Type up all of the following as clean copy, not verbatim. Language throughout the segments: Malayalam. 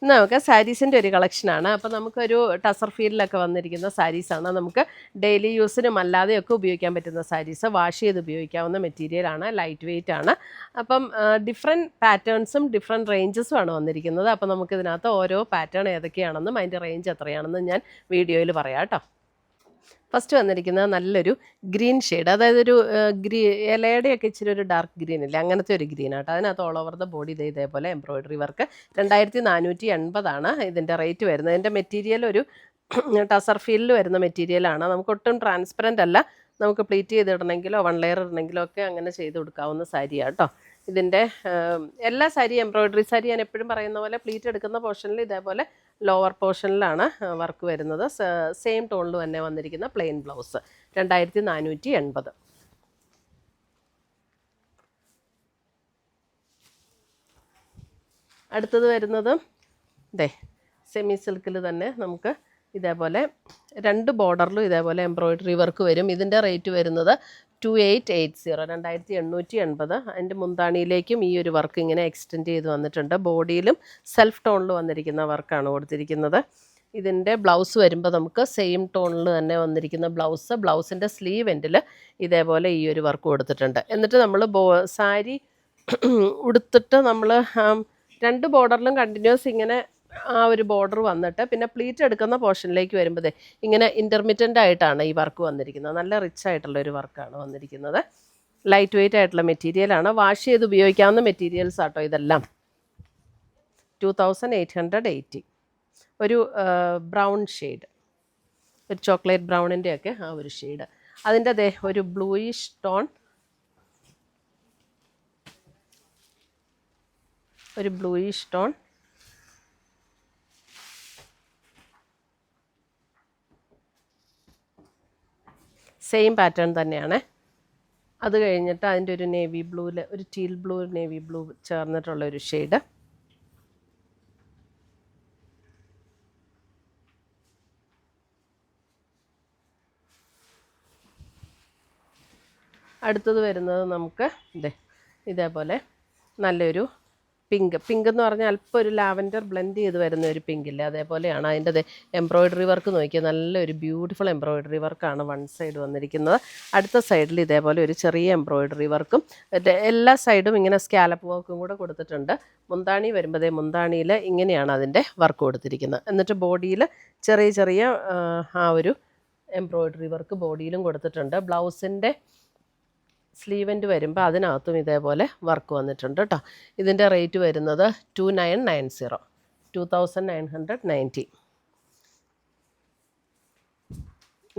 ഇന്ന് നമുക്ക് സാരീസിൻ്റെ ഒരു കളക്ഷനാണ്. അപ്പോൾ നമുക്കൊരു ടസർ ഫീൽഡിലൊക്കെ വന്നിരിക്കുന്ന സാരീസാണ്. നമുക്ക് ഡെയിലി യൂസിനും അല്ലാതെയൊക്കെ ഉപയോഗിക്കാൻ പറ്റുന്ന സാരീസ്. വാഷ് ചെയ്ത് ഉപയോഗിക്കാവുന്ന മെറ്റീരിയലാണ്, ലൈറ്റ് വെയിറ്റ് ആണ്. അപ്പം ഡിഫറെൻറ്റ് പാറ്റേൺസും ഡിഫറെൻറ്റ് റേഞ്ചസും ആണ് വന്നിരിക്കുന്നത്. അപ്പോൾ നമുക്കിതിനകത്ത് ഓരോ പാറ്റേൺ ഏതൊക്കെയാണെന്നും അതിൻ്റെ റേഞ്ച് എത്രയാണെന്നും ഞാൻ വീഡിയോയിൽ പറയാം കേട്ടോ. ഫസ്റ്റ് വന്നിരിക്കുന്നത് നല്ലൊരു ഗ്രീൻ ഷെയ്ഡ്, അതായത് ഒരു ഇലയുടെയൊക്കെ ഇച്ചിരി ഒരു ഡാർക്ക് ഗ്രീൻ ഇല്ല, അങ്ങനത്തെ ഒരു ഗ്രീൻ ആട്ടോ. അതിനകത്ത് ഓൾ ഓവർ ദ ബോഡി ഇതേപോലെ എംബ്രോയിഡറി വർക്ക്. 2480 ഇതിൻ്റെ റേറ്റ് വരുന്നത്. ഇതിൻ്റെ മെറ്റീരിയൽ ഒരു ടസർ ഫീൽഡിൽ വരുന്ന മെറ്റീരിയലാണ്. നമുക്ക് ഒട്ടും ട്രാൻസ്പെറൻ്റ് അല്ല. നമുക്ക് പ്ലീറ്റ് ചെയ്തിടണമെങ്കിലോ 1 ലെയർ ഇടണമെങ്കിലോ ഒക്കെ അങ്ങനെ ചെയ്ത് കൊടുക്കാവുന്ന സാരിയാണ് കേട്ടോ. ഇതിൻ്റെ എല്ലാ സാരി എംബ്രോയിഡറി സാരി ഞാൻ എപ്പോഴും പറയുന്ന പോലെ പ്ലീറ്റ് എടുക്കുന്ന പോർഷനിൽ ഇതേപോലെ ലോവർ പോർഷനിലാണ് വർക്ക് വരുന്നത്. സെയിം ടോണിൽ തന്നെ വന്നിരിക്കുന്ന പ്ലെയിൻ ബ്ലൗസ് 2480. അടുത്തത് വരുന്നത് സെമി സിൽക്കിൽ തന്നെ നമുക്ക് ഇതേപോലെ 2 ബോർഡറിലും ഇതേപോലെ എംബ്രോയിഡറി വർക്ക് വരും. ഇതിൻ്റെ റേറ്റ് വരുന്നത് 2880, 2880. അതിൻ്റെ മുന്താണിയിലേക്കും ഈ ഒരു വർക്ക് ഇങ്ങനെ എക്സ്റ്റെൻഡ് ചെയ്ത് വന്നിട്ടുണ്ട്. ബോഡിയിലും സെൽഫ് ടോണിൽ വന്നിരിക്കുന്ന വർക്കാണ് കൊടുത്തിരിക്കുന്നത്. ഇതിൻ്റെ ബ്ലൗസ് വരുമ്പോൾ നമുക്ക് സെയിം ടോണിൽ തന്നെ വന്നിരിക്കുന്ന ബ്ലൗസിൻ്റെ സ്ലീവ് എൻഡിൽ ഇതേപോലെ ഈ ഒരു വർക്ക് കൊടുത്തിട്ടുണ്ട്. എന്നിട്ട് നമ്മൾ സാരി ഉടുത്തിട്ട് നമ്മൾ 2 ബോർഡറിലും കണ്ടിന്യൂസ് ഇങ്ങനെ ആ ഒരു ബോർഡർ വന്നിട്ട് പിന്നെ പ്ലീറ്റ് എടുക്കുന്ന പോർഷനിലേക്ക് വരുമ്പോഴേ ഇങ്ങനെ ഇൻ്റർമിറ്റൻ്റ് ആയിട്ടാണ് ഈ വർക്ക് വന്നിരിക്കുന്നത്. നല്ല റിച്ച് ആയിട്ടുള്ള ഒരു വർക്കാണ് വന്നിരിക്കുന്നത്. ലൈറ്റ് വെയിറ്റ് ആയിട്ടുള്ള മെറ്റീരിയലാണ്. വാഷ് ചെയ്ത് ഉപയോഗിക്കാവുന്ന മെറ്റീരിയൽസ് ആട്ടോ ഇതെല്ലാം. 2880. ഒരു ബ്രൗൺ ഷെയ്ഡ്, ഒരു ചോക്ലേറ്റ് ബ്രൗണിൻ്റെയൊക്കെ ആ ഒരു ഷെയ്ഡ്. അതിൻ്റെ ഒരു ബ്ലൂയിഷ് ടോൺ, സെയിം പാറ്റേൺ തന്നെയാണ്. അത് കഴിഞ്ഞിട്ട് അതിൻ്റെ ഒരു നേവി ബ്ലൂവിൽ ഒരു ടീൽ ബ്ലൂ നേവി ബ്ലൂ ചേർന്നിട്ടുള്ള ഒരു ഷെയ്ഡ്. അടുത്തത് വരുന്നത് നമുക്ക് ഇതേപോലെ നല്ലൊരു പിങ്ക് എന്ന് പറഞ്ഞാൽ അല്പം ഒരു ലാവൻഡർ ബ്ലെൻഡ് ചെയ്ത് വരുന്ന ഒരു പിങ്കില്ലേ, അതേപോലെയാണ്. അതിൻ്റെ എംബ്രോയിഡറി വർക്ക് നോക്കിയാൽ നല്ലൊരു ബ്യൂട്ടിഫുൾ എംബ്രോയിഡറി വർക്കാണ് വൺ സൈഡ് വന്നിരിക്കുന്നത്. അടുത്ത സൈഡിൽ ഇതേപോലെ ഒരു ചെറിയ എംബ്രോയിഡറി വർക്കും എല്ലാ സൈഡും ഇങ്ങനെ സ്കാലപ്പ് വർക്കും കൂടെ കൊടുത്തിട്ടുണ്ട്. മുന്താണി വരുമ്പോൾ മുന്താണിയിൽ ഇങ്ങനെയാണ് അതിൻ്റെ വർക്ക് കൊടുത്തിരിക്കുന്നത്. എന്നിട്ട് ബോഡിയിൽ ചെറിയ ആ ഒരു എംബ്രോയിഡറി വർക്ക് ബോഡിയിലും കൊടുത്തിട്ടുണ്ട്. ബ്ലൗസിൻ്റെ സ്ലീവ് എൻഡ് വരുമ്പോൾ അതിനകത്തും ഇതേപോലെ വർക്ക് വന്നിട്ടുണ്ട് കേട്ടോ. ഇതിൻ്റെ റേറ്റ് വരുന്നത് 2990, 2990.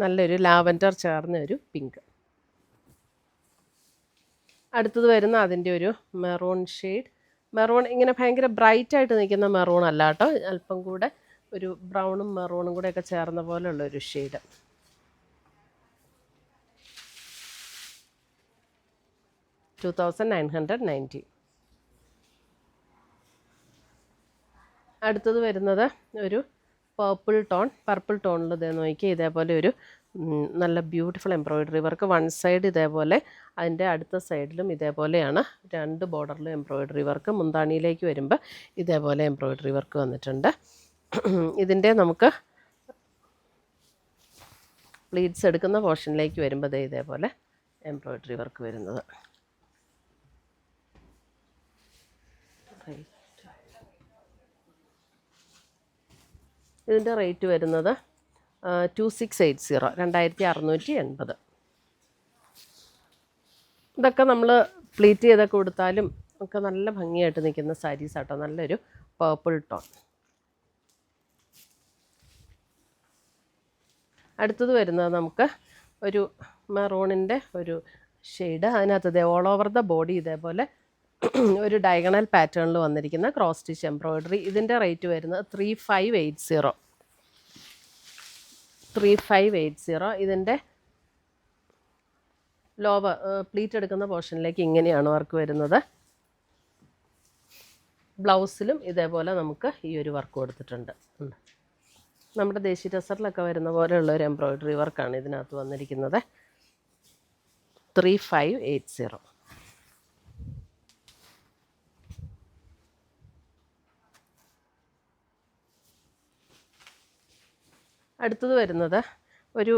നല്ലൊരു ലാവൻഡർ ചേർന്ന ഒരു പിങ്ക്. അടുത്തത് വരുന്ന അതിൻ്റെ ഒരു മെറൂൺ ഷെയ്ഡ്. മെറൂൺ ഇങ്ങനെ ഭയങ്കര ബ്രൈറ്റായിട്ട് നിൽക്കുന്ന മെറൂൺ അല്ല കേട്ടോ, അല്പം കൂടെ ഒരു ബ്രൗണും മെറൂണും കൂടെയൊക്കെ ചേർന്ന പോലെയുള്ളൊരു ഷെയ്ഡ്. 2990. അടുത്തത് വരുന്നത് ഒരു പർപ്പിൾ ടോണിൽ നോക്കി ഇതേപോലെ ഒരു നല്ല beautiful embroidery work. One side ഇതേപോലെ, അതിൻ്റെ അടുത്ത സൈഡിലും ഇതേപോലെയാണ് 2 ബോർഡറിലും എംബ്രോയിഡറി വർക്ക്. മുന്താണിയിലേക്ക് വരുമ്പോൾ ഇതേപോലെ എംബ്രോയിഡറി വർക്ക് വന്നിട്ടുണ്ട്. ഇതിൻ്റെ നമുക്ക് പ്ലീറ്റ്സ് എടുക്കുന്ന പോർഷനിലേക്ക് വരുമ്പോൾ ഇതേപോലെ എംബ്രോയിഡറി വർക്ക് വരുന്നത്. ഇതിൻ്റെ റേറ്റ് വരുന്നത് 2680, 2680. ഇതൊക്കെ നമ്മൾ പ്ലീറ്റ് ചെയ്തൊക്കെ കൊടുത്താലും ഒക്കെ നല്ല ഭംഗിയായിട്ട് നിൽക്കുന്ന സാരീസ് ആട്ടോ. നല്ലൊരു പർപ്പിൾ ടോൺ. അടുത്തത് വരുന്നത് നമുക്ക് ഒരു മെറൂണിൻ്റെ ഒരു ഷെയ്ഡ്. അതിനകത്ത് ഓൾ ഓവർ ദ ബോഡി ഇതേപോലെ ഒരു ഡയഗണൽ പാറ്റേണിൽ വന്നിരിക്കുന്ന ക്രോസ് സ്റ്റിച്ച് എംബ്രോയിഡറി. ഇതിൻ്റെ റേറ്റ് വരുന്നത് 3580. ഇതിൻ്റെ ലോവർ പ്ലീറ്റ് എടുക്കുന്ന പോർഷനിലേക്ക് ഇങ്ങനെയാണ് വർക്ക് വരുന്നത്. ബ്ലൗസിലും ഇതേപോലെ നമുക്ക് ഈ ഒരു വർക്ക് കൊടുത്തിട്ടുണ്ട്. നമ്മുടെ ദേശീയ ടസറിലൊക്കെ വരുന്ന പോലെയുള്ള ഒരു എംബ്രോയിഡറി വർക്കാണ് ഇതിനകത്ത് വന്നിരിക്കുന്നത്. 3580. അടുത്തത് വരുന്നത് ഒരു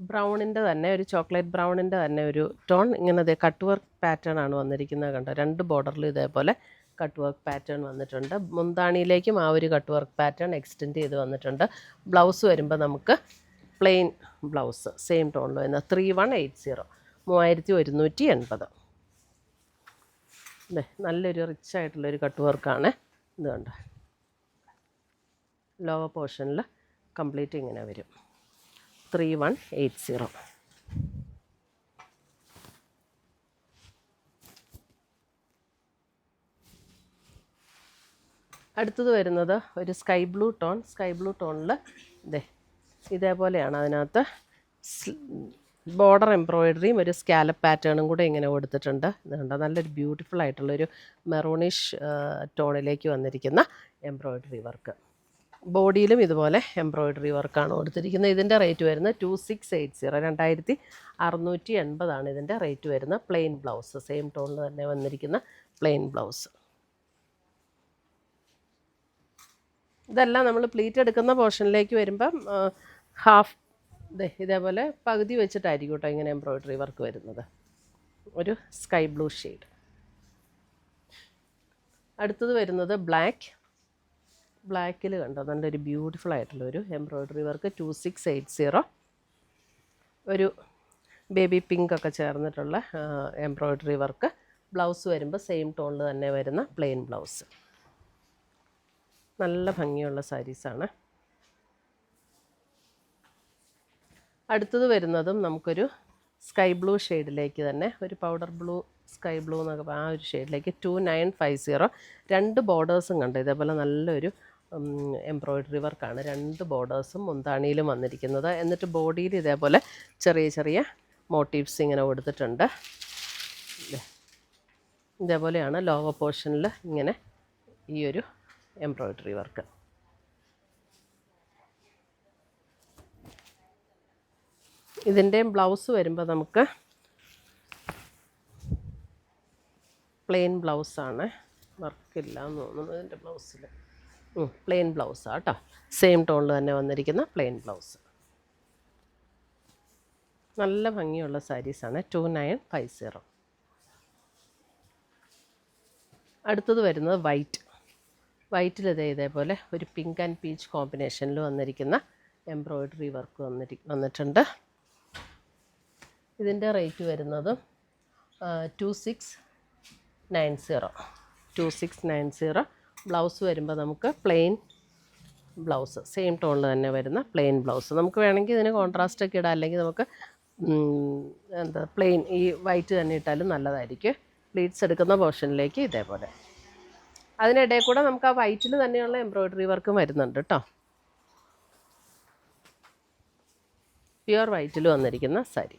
ബ്രൗണിൻ്റെ തന്നെ, ഒരു ചോക്ലേറ്റ് ബ്രൗണിൻ്റെ തന്നെ ഒരു ടോൺ. ഇങ്ങനെ കട്ട് വർക്ക് പാറ്റേൺ ആണ് വന്നിരിക്കുന്നത് കണ്ടോ. 2 ബോർഡറിലും ഇതേപോലെ കട്ട് വർക്ക് പാറ്റേൺ വന്നിട്ടുണ്ട്. മുന്താണിയിലേക്കും ആ ഒരു കട്ട് വർക്ക് പാറ്റേൺ എക്സ്റ്റെൻഡ് ചെയ്ത് വന്നിട്ടുണ്ട്. ബ്ലൗസ് വരുമ്പോൾ നമുക്ക് പ്ലെയിൻ ബ്ലൗസ് സെയിം ടോണിൽ വരുന്ന 3180, 3180. അല്ലേ, നല്ലൊരു റിച്ച് ആയിട്ടുള്ളൊരു കട്ട് വർക്കാണ് ഇത് കണ്ടോ. ലോവർ പോർഷനിൽ കംപ്ലീറ്റ് ഇങ്ങനെ വരും. 3180. അടുത്തത് വരുന്നത് ഒരു sky blue tone. Sky blue ടോണിൽ ഇതേപോലെയാണ്. അതിനകത്ത് ബോർഡർ എംബ്രോയിഡറിയും ഒരു സ്കാലപ്പ് പാറ്റേണും കൂടെ ഇങ്ങനെ കൊടുത്തിട്ടുണ്ട്. ഇതുണ്ട്, നല്ലൊരു ബ്യൂട്ടിഫുൾ ആയിട്ടുള്ളൊരു മെറൂണിഷ് ടോണിലേക്ക് വന്നിരിക്കുന്ന എംബ്രോയിഡറി വർക്ക്. ബോഡിയിലും ഇതുപോലെ എംബ്രോയിഡറി വർക്കാണ് കൊടുത്തിരിക്കുന്നത്. ഇതിൻ്റെ റേറ്റ് വരുന്നത് 2680, 2680 ഇതിൻ്റെ റേറ്റ് വരുന്നത്. പ്ലെയിൻ ബ്ലൗസ് സെയിം ടോണിൽ തന്നെ വന്നിരിക്കുന്ന പ്ലെയിൻ ബ്ലൗസ്. ഇതെല്ലാം നമ്മൾ പ്ലീറ്റ് എടുക്കുന്ന പോർഷനിലേക്ക് വരുമ്പം ഹാഫ് ഇതേപോലെ പകുതി വെച്ചിട്ടായിരിക്കും കേട്ടോ ഇങ്ങനെ എംബ്രോയിഡറി വർക്ക് വരുന്നത്. ഒരു സ്കൈ ബ്ലൂ ഷെയ്ഡ്. അടുത്തത് വരുന്നത് ബ്ലാക്കിൽ കണ്ടോ നല്ലൊരു ബ്യൂട്ടിഫുൾ ആയിട്ടുള്ളൊരു എംബ്രോയിഡറി വർക്ക്. 2680. ഒരു ബേബി പിങ്ക് ഒക്കെ ചേർന്നിട്ടുള്ള എംബ്രോയിഡറി വർക്ക്. ബ്ലൗസ് വരുമ്പോൾ സെയിം ടോണിൽ തന്നെ വരുന്ന പ്ലെയിൻ ബ്ലൗസ്. നല്ല ഭംഗിയുള്ള സാരീസാണ്. അടുത്തത് വരുന്നതും നമുക്കൊരു സ്കൈ ബ്ലൂ ഷെയ്ഡിലേക്ക് തന്നെ, ഒരു പൗഡർ ബ്ലൂ സ്കൈ ബ്ലൂ എന്നൊക്കെ ആ ഒരു ഷെയ്ഡിലേക്ക് 2950. 2 ബോർഡേഴ്സും കണ്ടു ഇതേപോലെ നല്ലൊരു എംബ്രോയിഡറി വർക്കാണ്. 2 ബോർഡേഴ്സും മുന്താണിയിലും വന്നിരിക്കുന്നത്. എന്നിട്ട് ബോഡിയിൽ ഇതേപോലെ ചെറിയ ചെറിയ മോട്ടീവ്സ് ഇങ്ങനെ കൊടുത്തിട്ടുണ്ട്. ഇതേപോലെയാണ് ലോവർ പോർഷനിൽ ഇങ്ങനെ ഈ ഒരു എംബ്രോയിഡറി വർക്ക്. ഇതിൻ്റെയും ബ്ലൗസ് വരുമ്പോൾ നമുക്ക് പ്ലെയിൻ ബ്ലൗസാണ്. വർക്കില്ല എന്ന് തോന്നുന്നു ഇതിൻ്റെ ബ്ലൗസിൽ. പ്ലെയിൻ ബ്ലൗസാണ് കേട്ടോ. സെയിം ടോണിൽ തന്നെ വന്നിരിക്കുന്ന പ്ലെയിൻ ബ്ലൗസ്. നല്ല ഭംഗിയുള്ള സാരീസാണ്. 2950. അടുത്തത് വരുന്നത് വൈറ്റിൽ ഇതേപോലെ ഒരു പിങ്ക് ആൻഡ് പീച്ച് കോമ്പിനേഷനിൽ വന്നിരിക്കുന്ന എംബ്രോയിഡറി വർക്ക് വന്നിട്ടുണ്ട്. ഇതിൻ്റെ റേറ്റ് വരുന്നത് 2690. ബ്ലൗസ് വരുമ്പോൾ നമുക്ക് പ്ലെയിൻ ബ്ലൗസ് സെയിം ടോണിൽ തന്നെ വരുന്ന പ്ലെയിൻ ബ്ലൗസ്. നമുക്ക് വേണമെങ്കിൽ ഇതിന് കോൺട്രാസ്റ്റൊക്കെ ഇടാം, അല്ലെങ്കിൽ നമുക്ക് പ്ലെയിൻ ഈ വൈറ്റ് തന്നെ ഇട്ടാലും നല്ലതായിരിക്കും. പ്ലീറ്റ്സ് എടുക്കുന്ന പോർഷനിലേക്ക് ഇതേപോലെ. അതിനിടയിൽ കൂടെ നമുക്ക് ആ വൈറ്റിൽ തന്നെയുള്ള എംബ്രോയിഡറി വർക്കും വരുന്നുണ്ട് കേട്ടോ. പ്യുവർ വൈറ്റിൽ വന്നിരിക്കുന്ന സാരി.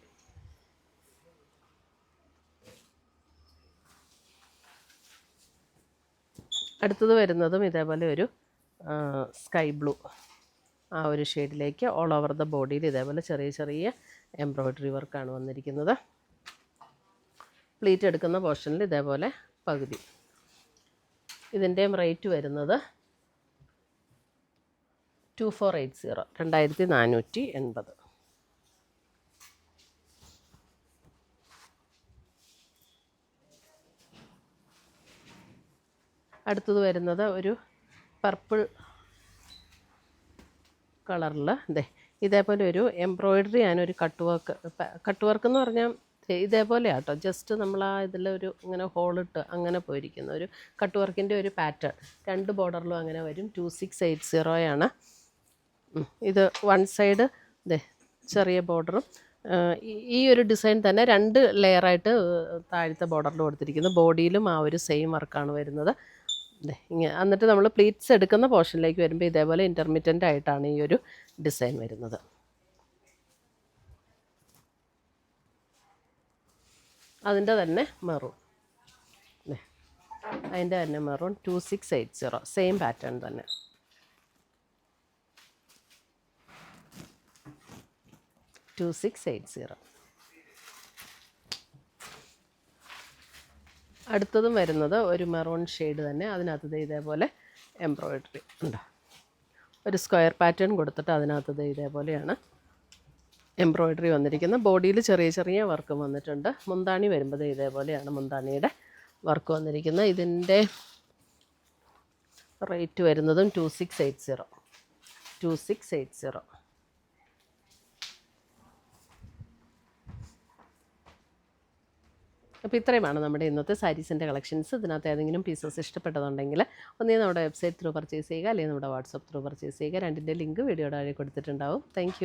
അടുത്തത് വരുന്നതും ഇതേപോലെ ഒരു സ്കൈ ബ്ലൂ ആ ഒരു ഷെയ്ഡിലേക്ക് ഓൾ ഓവർ ദ ബോഡിയിൽ ഇതേപോലെ ചെറിയ ചെറിയ എംബ്രോയിഡറി വർക്കാണ് വന്നിരിക്കുന്നത്. പ്ലീറ്റ് എടുക്കുന്ന പോർഷനിൽ ഇതേപോലെ പകുതി. ഇതിൻ്റെയും റേറ്റ് വരുന്നത് 2480, 2480. അടുത്തത് വരുന്നത് ഒരു പർപ്പിൾ കളറിൽ ഇതേപോലെ ഒരു എംബ്രോയിഡറി ആനൊരു കട്ട് വർക്ക് എന്ന് പറഞ്ഞാൽ ഇതേപോലെയാണ് കേട്ടോ. ജസ്റ്റ് നമ്മൾ ആ ഇതിലൊരു ഇങ്ങനെ ഹോളിട്ട് അങ്ങനെ പോയിരിക്കുന്ന ഒരു കട്ട് വർക്കിൻ്റെ ഒരു പാറ്റേൺ. 2 ബോർഡറിലും അങ്ങനെ വരും. 2680 ഇത് വൺ സൈഡ് ചെറിയ ബോർഡറും ഈ ഒരു ഡിസൈൻ തന്നെ 2 ലെയറായിട്ട് താഴത്തെ ബോർഡറിൽ കൊടുത്തിരിക്കുന്നു. ബോഡിയിലും ആ ഒരു സെയിം വർക്കാണ് വരുന്നത്. എന്നിട്ട് നമ്മൾ പ്ലീറ്റ്സ് എടുക്കുന്ന പോർഷനിലേക്ക് വരുമ്പോൾ ഇതേപോലെ ഇൻ്റർമിറ്റൻ്റ് ആയിട്ടാണ് ഈ ഒരു ഡിസൈൻ വരുന്നത്. അതിൻ്റെ തന്നെ മെറൂൺ, അതിൻ്റെ തന്നെ മെറൂൺ 2680, സെയിം പാറ്റേൺ തന്നെ. അടുത്തതും വരുന്നത് ഒരു മെറൂൺ ഷെയ്ഡ് തന്നെ. അതിനകത്ത് ഇതേപോലെ എംബ്രോയിഡറി ഉണ്ട്. ഒരു സ്ക്വയർ പാറ്റേൺ കൊടുത്തിട്ട് അതിനകത്ത് ദേ ഇതേപോലെയാണ് എംബ്രോയ്ഡറി വന്നിരിക്കുന്നത്. ബോഡിയിൽ ചെറിയ ചെറിയ വർക്കും വന്നിട്ടുണ്ട്. മുന്താണി വരുമ്പോൾ ദേ ഇതേപോലെയാണ് മുന്താണിയുടെ വർക്ക് വന്നിരിക്കുന്നത്. ഇതിൻ്റെ റേറ്റ് വരുന്നതും 2680. അപ്പോൾ ഇത്രയുമാണ് നമ്മുടെ ഇന്നത്തെ സാരീസിൻ്റെ കളക്ഷൻസ്. ഇതിനകത്ത് ഏതെങ്കിലും പീസസ് ഇഷ്ടപ്പെട്ടതുണ്ടെങ്കിൽ ഒന്നേ നമ്മുടെ വെബ്സൈറ്റ് ത്രൂ പർച്ചേസ് ചെയ്യുക, അല്ലെങ്കിൽ നമ്മുടെ വാട്സപ്പ് ത്രൂ പർച്ചേസ് ചെയ്യുക. രണ്ടിൻ്റെ ലിങ്ക് വീഡിയോയുടെ താഴെ കൊടുത്തിട്ടുണ്ടാവും. താങ്ക്